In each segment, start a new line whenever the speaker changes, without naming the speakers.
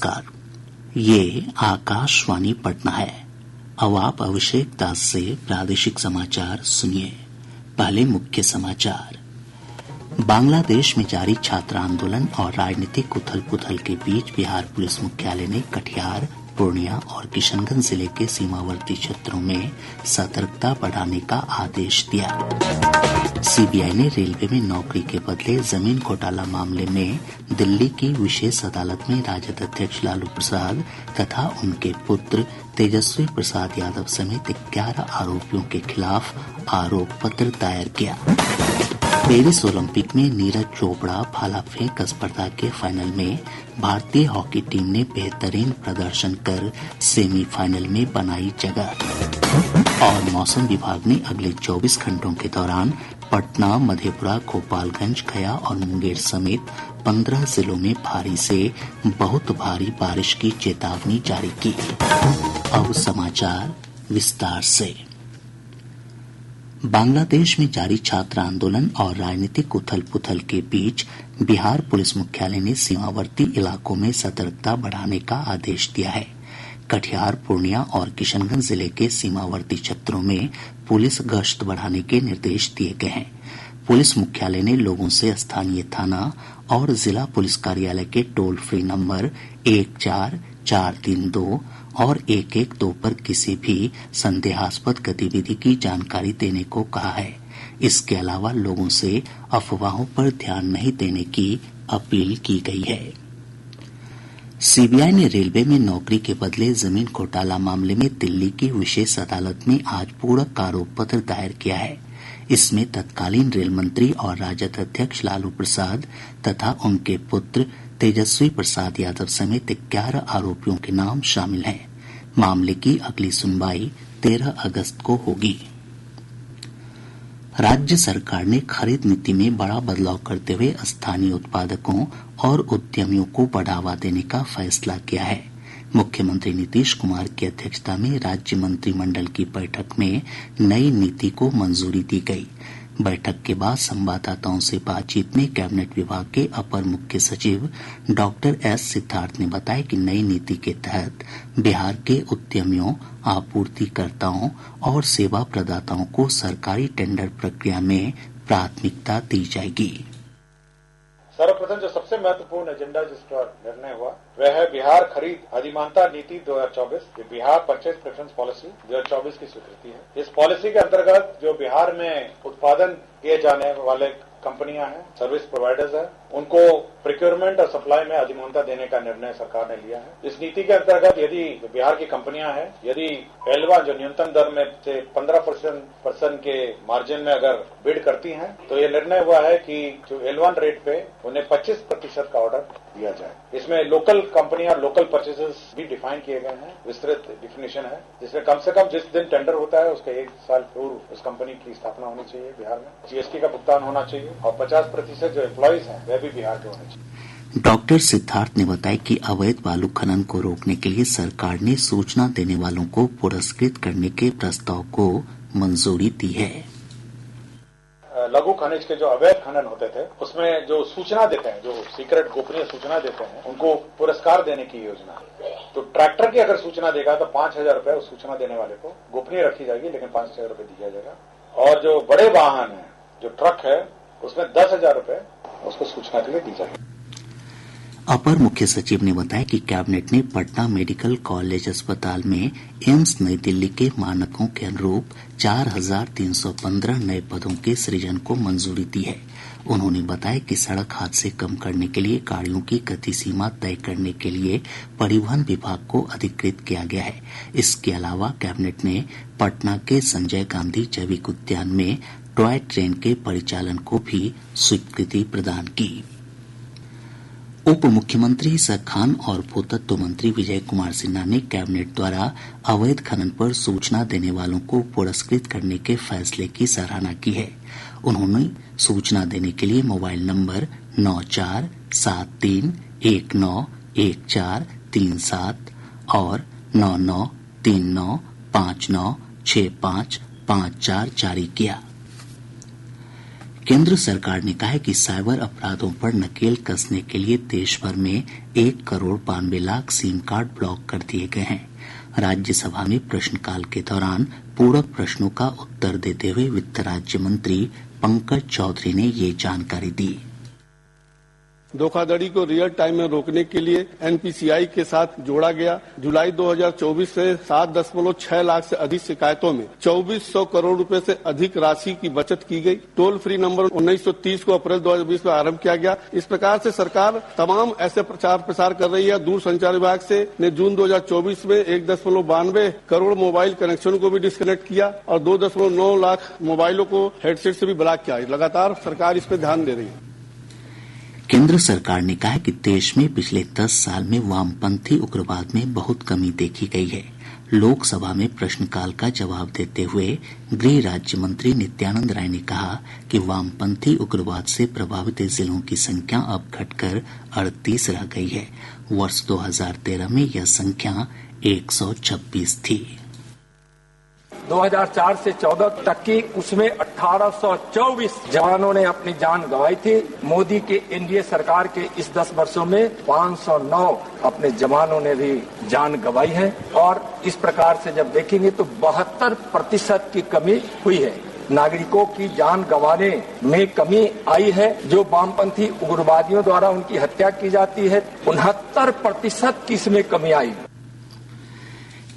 नमस्कार, ये आकाशवाणी पटना है। अब आप अभिषेक दास से प्रादेशिक समाचार सुनिए। पहले मुख्य समाचार। बांग्लादेश में जारी छात्र आंदोलन और राजनीतिक उथल-पुथल के बीच बिहार पुलिस मुख्यालय ने कटिहार, पूर्णिया और किशनगंज जिले के सीमावर्ती क्षेत्रों में सतर्कता बढ़ाने का आदेश दिया। सीबीआई ने रेलवे में नौकरी के बदले जमीन घोटाला मामले में दिल्ली की विशेष अदालत में राजद अध्यक्ष लालू प्रसाद तथा उनके पुत्र तेजस्वी प्रसाद यादव समेत 11 आरोपियों के खिलाफ आरोप पत्र दायर किया। पेरिस ओलंपिक में नीरज चोपड़ा भाला फेंक स्पर्धा के फाइनल में भारतीय हॉकी टीम ने बेहतरीन प्रदर्शन कर सेमीफाइनल में बनाई जगह। और मौसम विभाग ने अगले 24 घंटों के दौरान पटना, मधेपुरा, गोपालगंज, गया और मुंगेर समेत 15 जिलों में भारी से बहुत भारी बारिश की चेतावनी जारी की। अब समाचार विस्तार से। बांग्लादेश में जारी छात्र आंदोलन और राजनीतिक उथल-पुथल के बीच बिहार पुलिस मुख्यालय ने सीमावर्ती इलाकों में सतर्कता बढ़ाने का आदेश दिया है। कटिहार, पूर्णिया और किशनगंज जिले के सीमावर्ती क्षेत्रों में पुलिस गश्त बढ़ाने के निर्देश दिए गए हैं। पुलिस मुख्यालय ने लोगों से स्थानीय थाना और जिला पुलिस कार्यालय के टोल फ्री नंबर 14432 और 112 पर किसी भी संदेहास्पद गतिविधि की जानकारी देने को कहा है। इसके अलावा लोगों से अफवाहों पर ध्यान नहीं देने की अपील की गई है। सीबीआई ने रेलवे में नौकरी के बदले जमीन घोटाला मामले में दिल्ली की विशेष अदालत में आज पूरक आरोप पत्र दायर किया है। इसमें तत्कालीन रेल मंत्री और राजद अध्यक्ष लालू प्रसाद तथा उनके पुत्र तेजस्वी प्रसाद यादव समेत 11 आरोपियों के नाम शामिल हैं। मामले की अगली सुनवाई 13 अगस्त को होगी। राज्य सरकार ने खरीद नीति में बड़ा बदलाव करते हुए स्थानीय उत्पादकों और उद्यमियों को बढ़ावा देने का फैसला किया है। मुख्यमंत्री नीतीश कुमार की अध्यक्षता में राज्य मंत्रिमंडल की बैठक में नई नीति को मंजूरी दी गई। बैठक के बाद संवाददाताओं से बातचीत में कैबिनेट विभाग के अपर मुख्य सचिव डॉक्टर एस सिद्धार्थ ने बताया कि नई नीति के तहत बिहार के उद्यमियों, आपूर्तिकर्ताओं और सेवा प्रदाताओं को सरकारी टेंडर प्रक्रिया में प्राथमिकता दी जाएगी।
सर्वप्रथम जो सबसे महत्वपूर्ण एजेंडा जिस पर निर्णय हुआ वह है बिहार खरीद अधिमानता नीति 2024। ये बिहार परचेज प्रेफरेंस पॉलिसी 2024 की स्वीकृति है। इस पॉलिसी के अंतर्गत जो बिहार में उत्पादन किए जाने वाले कंपनियां हैं, सर्विस प्रोवाइडर्स हैं, उनको प्रोक्योरमेंट और सप्लाई में अधिमानता देने का निर्णय सरकार ने लिया है। इस नीति के अंतर्गत यदि बिहार की कंपनियां हैं, यदि L1 जो न्यूनतम दर में से 15% के मार्जिन में अगर बिड करती हैं, तो ये निर्णय हुआ है कि जो L1 रेट पे उन्हें 25% का ऑर्डर दिया जाए। इसमें लोकल कंपनियां, लोकल परचेसेस भी डिफाइन किए गए हैं, विस्तृत डिफिनेशन है, जिसमें कम से कम जिस दिन टेंडर होता है उसके 1 साल पूर्व उस कंपनी की स्थापना होनी चाहिए बिहार में, GST का भुगतान होना चाहिए और 50% जो एम्प्लॉइज हैं वह भी बिहार के होने चाहिए।
डॉक्टर सिद्धार्थ ने बताया कि अवैध बालू खनन को रोकने के लिए सरकार ने सूचना देने वालों को पुरस्कृत करने के प्रस्ताव को मंजूरी दी है।
लघु खनिज के जो अवैध खनन होते थे उसमें जो सूचना देते हैं, जो सीक्रेट गोपनीय सूचना देते हैं, उनको पुरस्कार देने की योजना है। तो ट्रैक्टर की अगर सूचना देगा तो 5,000 रुपए उस सूचना देने वाले को गोपनीय रखी जाएगी, लेकिन 5,000 रुपए दिया जाएगा। और जो बड़े वाहन है, जो ट्रक है, उसमें 10,000 रुपए उसको सूचना के लिए दी जाएगी।
अपर मुख्य सचिव ने बताया कि कैबिनेट ने पटना मेडिकल कॉलेज अस्पताल में एम्स नई दिल्ली के मानकों के अनुरूप 4,315 नए पदों के सृजन को मंजूरी दी है। उन्होंने बताया कि सड़क हादसे कम करने के लिए गाड़ियों की गति सीमा तय करने के लिए परिवहन विभाग को अधिकृत किया गया है। इसके अलावा कैबिनेट ने पटना के संजय गांधी जैविक उद्यान में टॉय ट्रेन के परिचालन को भी स्वीकृति प्रदान की। उप मुख्यमंत्री सह खान और भूतत्व मंत्री विजय कुमार सिन्हा ने कैबिनेट द्वारा अवैध खनन पर सूचना देने वालों को पुरस्कृत करने के फैसले की सराहना की है। उन्होंने सूचना देने के लिए मोबाइल नंबर 9473191437 और 9939596554 जारी किया। केंद्र सरकार ने कहा है कि साइबर अपराधों पर नकेल कसने के लिए देश भर में 1,92,00,000 सिम कार्ड ब्लॉक कर दिए गए हैं। राज्यसभा में प्रश्नकाल के दौरान पूरक प्रश्नों का उत्तर देते हुए वित्त राज्य मंत्री पंकज चौधरी ने ये जानकारी दी।
धोखाधड़ी को रियल टाइम में रोकने के लिए एनपीसीआई के साथ जोड़ा गया। जुलाई 2024 से 7.6 लाख से अधिक शिकायतों में 2400 करोड़ रुपए से अधिक राशि की बचत की गई। टोल फ्री नंबर 1930 को अप्रैल 2020 में आरंभ किया गया। इस प्रकार से सरकार तमाम ऐसे प्रचार प्रसार कर रही है। दूरसंचार विभाग से ने जून 2024 में 1.92 करोड़ मोबाइल कनेक्शन को भी डिस्कनेक्ट किया और 2.9 लाख मोबाइलों को हेडसेट से भी ब्लॉक किया। लगातार सरकार इस पर ध्यान दे रही है।
केंद्र सरकार ने कहा है कि देश में पिछले 10 साल में वामपंथी उग्रवाद में बहुत कमी देखी गई है। लोकसभा में प्रश्नकाल का जवाब देते हुए गृह राज्य मंत्री नित्यानंद राय ने कहा कि वामपंथी उग्रवाद से प्रभावित जिलों की संख्या अब घटकर 38 रह गई है। वर्ष 2013 में यह संख्या 126 थी।
2004 से 14 तक की उसमें 1824 जवानों ने अपनी जान गंवाई थी। मोदी के एनडीए सरकार के इस 10 वर्षों में 509 अपने जवानों ने भी जान गंवाई है। और इस प्रकार से जब देखेंगे तो 72% की कमी हुई है। नागरिकों की जान गंवाने में कमी आई है। जो वामपंथी उग्रवादियों द्वारा उनकी हत्या की जाती है 69% की इसमें कमी आई।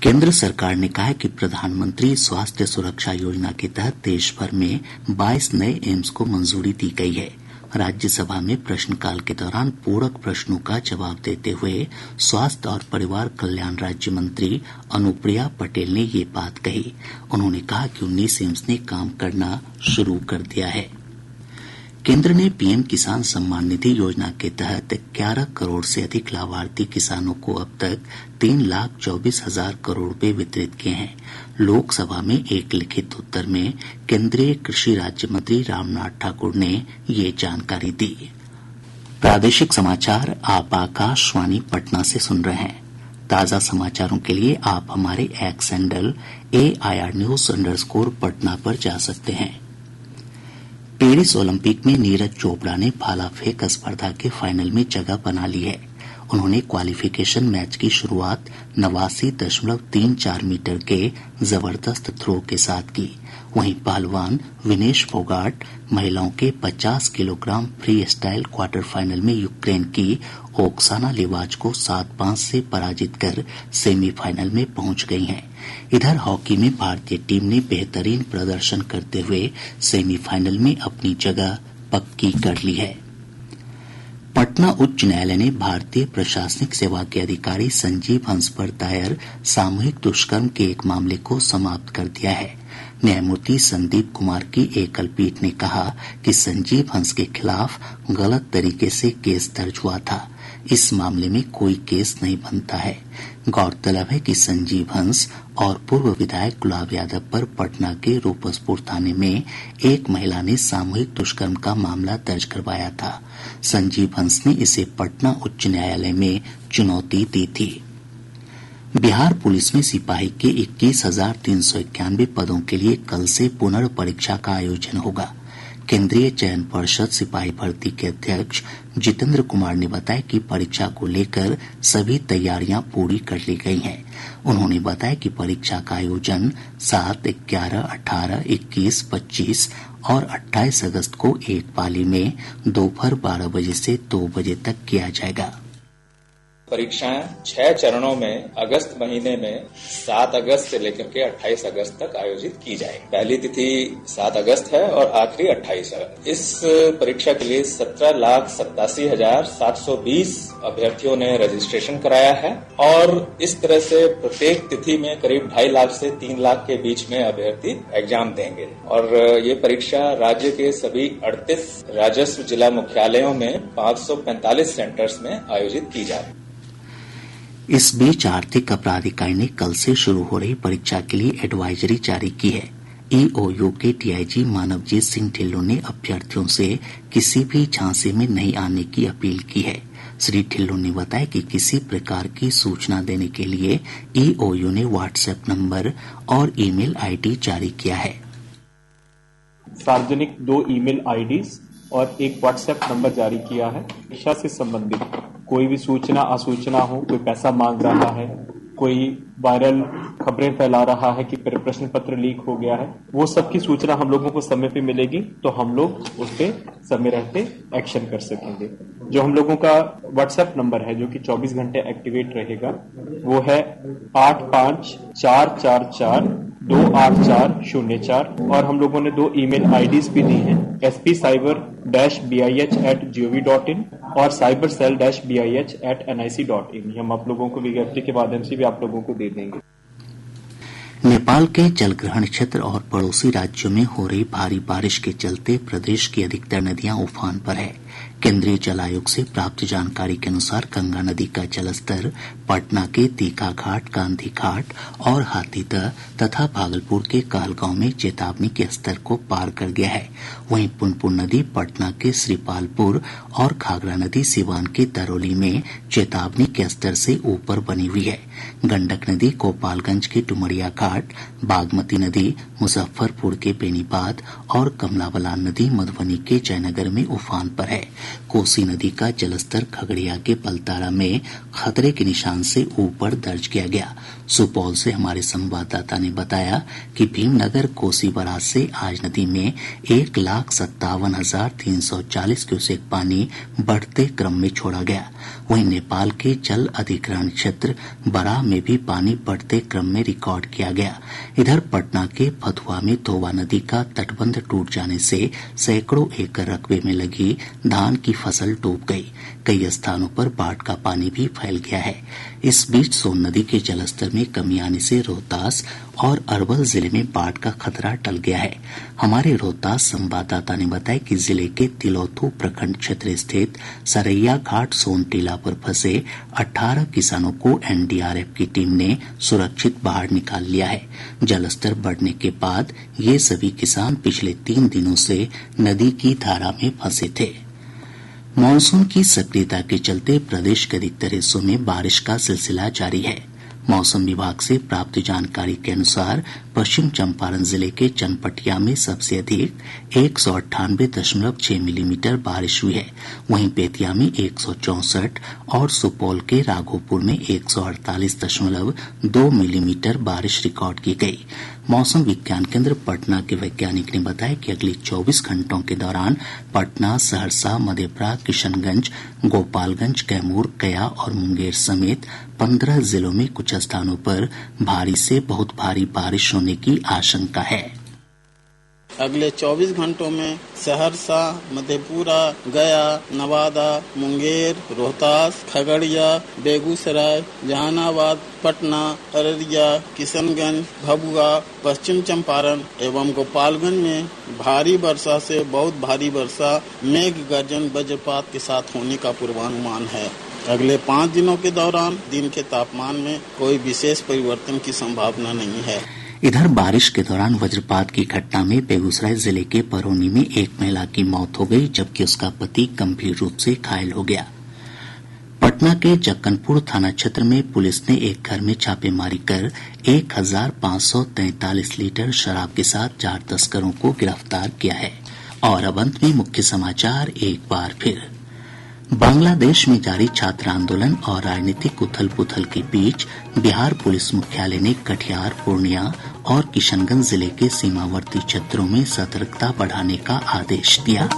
केंद्र सरकार ने कहा है कि प्रधानमंत्री स्वास्थ्य सुरक्षा योजना के तहत देश भर में 22 नए एम्स को मंजूरी दी गई है। राज्यसभा में प्रश्नकाल के दौरान पूरक प्रश्नों का जवाब देते हुए स्वास्थ्य और परिवार कल्याण राज्य मंत्री अनुप्रिया पटेल ने ये बात कही। उन्होंने कहा कि 19 एम्स ने काम करना शुरू कर दिया है। केंद्र ने पीएम किसान सम्मान निधि योजना के तहत 11 करोड़ से अधिक लाभार्थी किसानों को अब तक 3,24,000 करोड़ रुपए वितरित किए हैं। लोकसभा में एक लिखित उत्तर में केंद्रीय कृषि राज्य मंत्री रामनाथ ठाकुर ने ये जानकारी दी। प्रादेशिक समाचार आप आकाशवाणी पटना से सुन रहे हैं। ताजा समाचारों के लिए आप हमारे एक्स हैंडल AIRnews_पटना पर जा सकते हैं। पेरिस ओलंपिक में नीरज चोपड़ा ने भाला फेंक स्पर्धा के फाइनल में जगह बना ली है। उन्होंने क्वालिफिकेशन मैच की शुरुआत 89.34 मीटर के जबरदस्त थ्रो के साथ की। वहीं पहलवान विनेश फोगाट महिलाओं के 50 kilogram free style quarter final में यूक्रेन की ओक्साना लिवाच को 7-5 से पराजित कर सेमीफाइनल में पहुंच गई हैं। इधर हॉकी में भारतीय टीम ने बेहतरीन प्रदर्शन करते हुए सेमीफाइनल में अपनी जगह पक्की कर ली है। पटना उच्च न्यायालय ने भारतीय प्रशासनिक सेवा के अधिकारी संजीव हंस पर दायर सामूहिक दुष्कर्म के एक मामले को समाप्त कर दिया है। न्यायमूर्ति संदीप कुमार की एकल पीठ ने कहा कि संजीव हंस के खिलाफ गलत तरीके से केस दर्ज हुआ था। इस मामले में कोई केस नहीं बनता है। गौरतलब है कि संजीव हंस और पूर्व विधायक गुलाब यादव पर पटना के रूपसपुर थाने में एक महिला ने सामूहिक दुष्कर्म का मामला दर्ज करवाया था। संजीव हंस ने इसे पटना उच्च न्यायालय में चुनौती दी थी। बिहार पुलिस में सिपाही के 21,391 पदों के लिए कल से पुनर्परीक्षा का आयोजन होगा। केंद्रीय चयन पर्षद सिपाही भर्ती के अध्यक्ष जितेंद्र कुमार ने बताया कि परीक्षा को लेकर सभी तैयारियां पूरी कर ली गई हैं। उन्होंने बताया कि परीक्षा का आयोजन 7, 11, 18, 21, 25 और 28 अगस्त को एक पाली में दोपहर 12 बजे से 2 बजे तक किया जाएगा।
परीक्षाएं 6 चरणों में अगस्त महीने में 7 अगस्त से लेकर के 28 अगस्त तक आयोजित की जाएगी। पहली तिथि 7 अगस्त है और आखिरी 28 अगस्त। इस परीक्षा के लिए 17,87,720 अभ्यर्थियों ने रजिस्ट्रेशन कराया है और इस तरह से प्रत्येक तिथि में करीब 2.5 लाख से 3 लाख के बीच में अभ्यर्थी एग्जाम देंगे। और ये परीक्षा राज्य के सभी 38 राजस्व जिला मुख्यालयों में 545 सेंटर्स में आयोजित की जाएगी।
इस बीच आर्थिक अपराध इकाई ने कल से शुरू हो रही परीक्षा के लिए एडवाइजरी जारी की है। ईओयू के डीआईजी मानवजीत सिंह ढिल्लों ने अभ्यर्थियों से किसी भी झांसे में नहीं आने की अपील की है। श्री ढिल्लों ने बताया कि किसी प्रकार की सूचना देने के लिए ईओयू ने व्हाट्सएप नंबर और ईमेल आईडी जारी किया है।
सार्वजनिक 2 ईमेल आईडीज और एक व्हाट्सएप नंबर जारी किया है। शिक्षा से संबंधित कोई भी सूचना असूचना हो, कोई पैसा मांग रहा है, कोई वायरल खबरें फैला रहा है कि प्रश्न पत्र लीक हो गया है, वो सब की सूचना हम लोगों को समय पे मिलेगी तो हम लोग उस पे समय रहते एक्शन कर सकेंगे। जो हम लोगों का व्हाट्सएप नंबर है जो कि 24 घंटे एक्टिवेट रहेगा वो है 8544428404 और हम लोगों ने 2 ईमेल आईडीज भी दी हैं, spcyber-bih@gov.in और cybercell-bih@nic.in। हम आप लोगों को विज्ञप्ति के माध्यम से भी आप लोगों को दे देंगे।
नेपाल के जलग्रहण क्षेत्र और पड़ोसी राज्यों में हो रही भारी बारिश के चलते प्रदेश की अधिकतर नदियां उफान पर है। केंद्रीय जल आयोग से प्राप्त जानकारी के अनुसार गंगा नदी का जलस्तर पटना के तीखा घाट, गांधी घाट और हाथीदह तथा भागलपुर के कहलगांव में चेतावनी के स्तर को पार कर गया है। वहीं पुनपुन नदी पटना के श्रीपालपुर और घाघरा नदी सिवान के दरौली में चेतावनी के स्तर से ऊपर बनी हुई है। गंडक नदी गोपालगंज के डुमरिया घाट, बागमती नदी मुजफ्फरपुर के बेनीबाद और कमला बलान नदी मधुबनी के जयनगर में उफान पर है। कोसी नदी का जलस्तर खगड़िया के बलतारा में खतरे के निशान से ऊपर दर्ज किया गया। सुपौल से हमारे संवाददाता ने बताया कि भीमनगर कोसी बराज से आज नदी में 1,57,340 क्यूसेक पानी बढ़ते क्रम में छोड़ा गया। वहीं नेपाल के जल अधिग्रहण क्षेत्र बराह में भी पानी बढ़ते क्रम में रिकॉर्ड किया गया। इधर पटना के फतुहा में तोवा नदी का तटबंध टूट जाने से सैकड़ों एकड़ रकबे में लगी धान की फसल डूब गई। कई स्थानों पर बाढ़ का पानी भी फैल गया है। इस बीच सोन नदी के जलस्तर में कमी आने से रोहतास और अरवल जिले में बाढ़ का खतरा टल गया है। हमारे रोहतास संवाददाता ने बताया कि जिले के तिलौथू प्रखंड क्षेत्र स्थित सरैया घाट सोन टीला पर फंसे 18 किसानों को एनडीआरएफ की टीम ने सुरक्षित बाहर निकाल लिया है। जलस्तर बढ़ने के बाद ये सभी किसान पिछले 3 दिनों से नदी की धारा में फंसे थे। मानसून की सक्रियता के चलते प्रदेश के अधिकतर हिस्सों में बारिश का सिलसिला जारी है। मौसम विभाग से प्राप्त जानकारी के अनुसार पश्चिम चंपारण जिले के चनपटिया में सबसे अधिक 198.6 मिलीमीटर बारिश हुई है। वहीं बेतिया में 164 और सुपौल के राघोपुर में 148.2 मिलीमीटर बारिश रिकॉर्ड की गई। मौसम विज्ञान केंद्र पटना के वैज्ञानिक ने बताया कि अगले 24 घंटों के दौरान पटना, सहरसा, मधेपुरा, किशनगंज, गोपालगंज, कैमूर, गया और मुंगेर समेत 15 जिलों में कुछ स्थानों पर भारी से बहुत भारी बारिश होने की आशंका है।
अगले 24 घंटों में सहरसा, मधेपुरा, गया, नवादा, मुंगेर, रोहतास, खगड़िया, बेगूसराय, जहानाबाद, पटना, अररिया, किशनगंज, भभुआ, पश्चिम चंपारण एवं गोपालगंज में भारी वर्षा से बहुत भारी वर्षा, मेघ गर्जन, वज्रपात के साथ होने का पूर्वानुमान है। अगले 5 दिनों के दौरान दिन के तापमान में कोई विशेष परिवर्तन की संभावना नहीं है।
इधर बारिश के दौरान वज्रपात की घटना में बेगूसराय जिले के परौनी में एक महिला की मौत हो गई, जबकि उसका पति गंभीर रूप से घायल हो गया। पटना के जक्कनपुर थाना क्षेत्र में पुलिस ने एक घर में छापेमारी कर 1,543 लीटर शराब के साथ 4 तस्करों को गिरफ्तार किया है। और अब अंत में मुख्य समाचार एक बार फिर। बांग्लादेश में जारी छात्र आंदोलन और राजनीतिक उथल पुथल के बीच बिहार पुलिस मुख्यालय ने कटिहार, पूर्णिया और किशनगंज जिले के सीमावर्ती क्षेत्रों में सतर्कता बढ़ाने का आदेश दिया।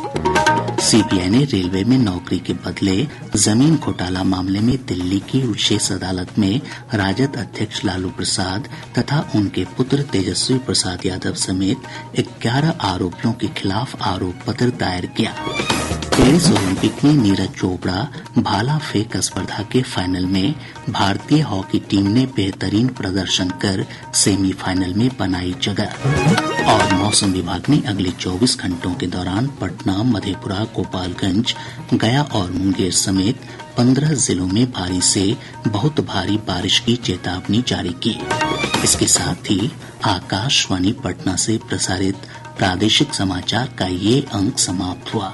सीबीआई ने रेलवे में नौकरी के बदले जमीन घोटाला मामले में दिल्ली की विशेष अदालत में राजद अध्यक्ष लालू प्रसाद तथा उनके पुत्र तेजस्वी प्रसाद यादव समेत 11 आरोपियों के खिलाफ आरोप पत्र दायर किया। पेरिस ओलंपिक में नीरज चोपड़ा भाला फेंक स्पर्धा के फाइनल में भारतीय हॉकी टीम ने बेहतरीन प्रदर्शन कर सेमीफाइनल में बनाई जगह। और मौसम विभाग ने अगले 24 घंटों के दौरान पटना, मधेपुरा, गोपालगंज, गया और मुंगेर समेत 15 जिलों में भारी से बहुत भारी बारिश की चेतावनी जारी की। इसके साथ ही आकाशवाणी पटना से प्रसारित प्रादेशिक समाचार का ये अंक समाप्त हुआ।